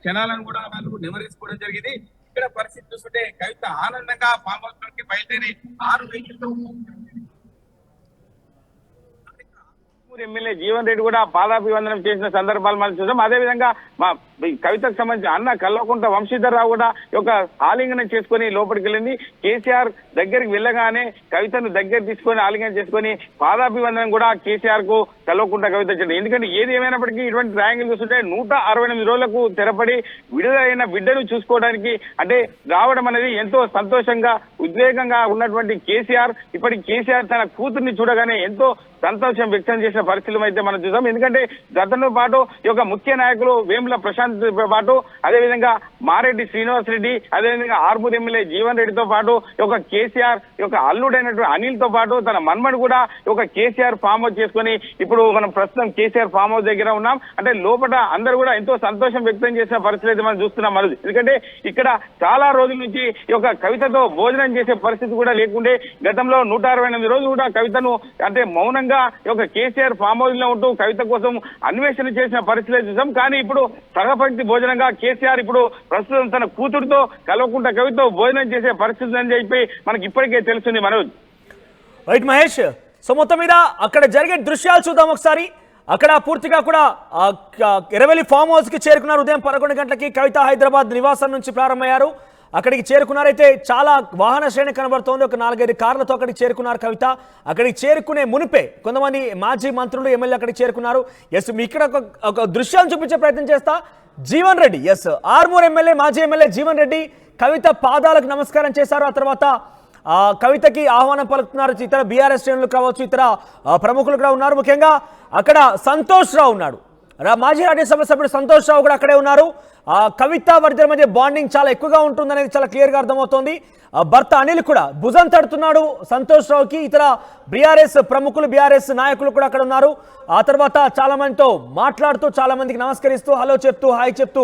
క్షణాలను కూడా వాళ్ళు నెమరేసుకోవడం జరిగింది. ఇక్కడ పరిస్థితి చూస్తుంటే కవిత ఆనందంగా ఫామ్ హౌస్ లోకి బయలుదేరి 6 వెహికల్తో ఎమ్మెల్యే జీవన్ రెడ్డి కూడా పాదాభివందనం చేసిన సందర్భాలు మనం చూసాం. అదేవిధంగా మా కవితకు సంబంధించి అన్న కల్వకుంట్ల వంశీధర్ రావు కూడా ఒక ఆలింగనం చేసుకుని లోపలికి వెళ్ళింది. కేసీఆర్ దగ్గరికి వెళ్ళగానే కవితను దగ్గర తీసుకొని ఆలింగనం చేసుకుని పాదాభివందనం కూడా కేసీఆర్ కు కల్వకుంట్ల కవిత చేయండి. ఎందుకంటే ఏది ఏమైనప్పటికీ ఇటువంటి ట్రయాంగిల్ చూస్తుంటే 168 రోజులకు తెరపడి విడుదలైన బిడ్డను చూసుకోవడానికి అంటే రావడం అనేది ఎంతో సంతోషంగా ఉద్వేగంగా ఉన్నటువంటి కేసీఆర్ ఇప్పటికి కేసీఆర్ తన కూతుర్ని చూడగానే ఎంతో సంతోషం వ్యక్తం చేసిన పరిస్థితులు అయితే మనం చూసాం. ఎందుకంటే గతంతో పాటు ఈ యొక్క ముఖ్య నాయకులు వేముల ప్రశాంత్ పాటు అదేవిధంగా మారెడ్డి శ్రీనివాస్ రెడ్డి అదేవిధంగా ఆర్మూర్ ఎమ్మెల్యే జీవన్ రెడ్డితో పాటు ఈ యొక్క కేసీఆర్ ఈ యొక్క అల్లుడైనటువంటి అనిల్ తో పాటు తన మన్మడు కూడా ఈ యొక్క కేసీఆర్ ఫామ్ హౌస్ చేసుకుని ఇప్పుడు మనం ప్రస్తుతం కేసీఆర్ ఫామ్ హౌస్ దగ్గర ఉన్నాం. అంటే లోపల అందరూ కూడా ఎంతో సంతోషం వ్యక్తం చేసిన పరిస్థితి అయితే మనం చూస్తున్నాం. మరి ఎందుకంటే ఇక్కడ చాలా రోజుల నుంచి ఈ యొక్క కవితతో భోజనం చేసే పరిస్థితి కూడా లేకుండే గతంలో 168 రోజులు కూడా కవితను అంటే మౌనంగా ఈ యొక్క కేసీఆర్ ఫామ్ హౌస్ లో ఉంటూ కవిత కోసం అన్వేషణ చేసిన పరిస్థితి చూసాం. కానీ ఇప్పుడు సగపంక్తి భోజనంగా కేసీఆర్ ఇప్పుడు ప్రస్తుతం తన కూతురుతో కల్వకుంట్ల కవితతో భోజనం చేసే పరిస్థితి అని చెప్పి మనకి ఇప్పటికే తెలుస్తుంది. మనోజ్ రైట్ మహేష్, సో మొత్తం మీద అక్కడ జరిగే దృశ్యాలు చూద్దాం ఒకసారి. అక్కడ పూర్తిగా కూడా ఎరవెల్లి ఫామ్ హౌస్ కి చేరుకున్నారు. ఉదయం 11 గంటలకి కవిత హైదరాబాద్ నివాసం నుంచి ప్రారంభమయ్యారు. అక్కడికి చేరుకున్నారైతే చాలా వాహన శ్రేణి కనబడుతోంది. ఒక 4-5 కార్లతో అక్కడికి చేరుకున్నారు కవిత. అక్కడికి చేరుకునే మునిపే కొంతమంది మాజీ మంత్రులు ఎమ్మెల్యే అక్కడికి చేరుకున్నారు. ఎస్, ఇక్కడ ఒక దృశ్యాన్ని చూపించే ప్రయత్నం చేస్తా. జీవన్ రెడ్డి, ఎస్, ఆర్మూర్ ఎమ్మెల్యే మాజీ ఎమ్మెల్యే జీవన్ రెడ్డి కవిత పాదాలకు నమస్కారం చేశారు. ఆ తర్వాత కవితకి ఆహ్వానం పలుకుతున్నారు. ఇతర బీఆర్ఎస్ శ్రేణులు కావచ్చు, ఇతర ప్రముఖులు కూడా ఉన్నారు. ముఖ్యంగా అక్కడ సంతోష్ రావు ఉన్నాడు, మాజీ రాజ్యసభ సభ్యుడు సంతోష్ రావు కూడా అక్కడే ఉన్నారు. కవిత వారిద్దరి మధ్య బాండింగ్ చాలా ఎక్కువగా ఉంటుందనేది చాలా క్లియర్గా అర్థమవుతోంది. భర్త అనిల్ కూడా భుజం తడుతున్నాడు సంతోష్ రావుకి. ఇతర బీఆర్ఎస్ ప్రముఖులు బీఆర్ఎస్ నాయకులు కూడా అక్కడ ఉన్నారు. ఆ తర్వాత చాలా మందితో మాట్లాడుతూ చాలా మందికి నమస్కరిస్తూ హలో చెప్తూ హాయ్ చెప్తూ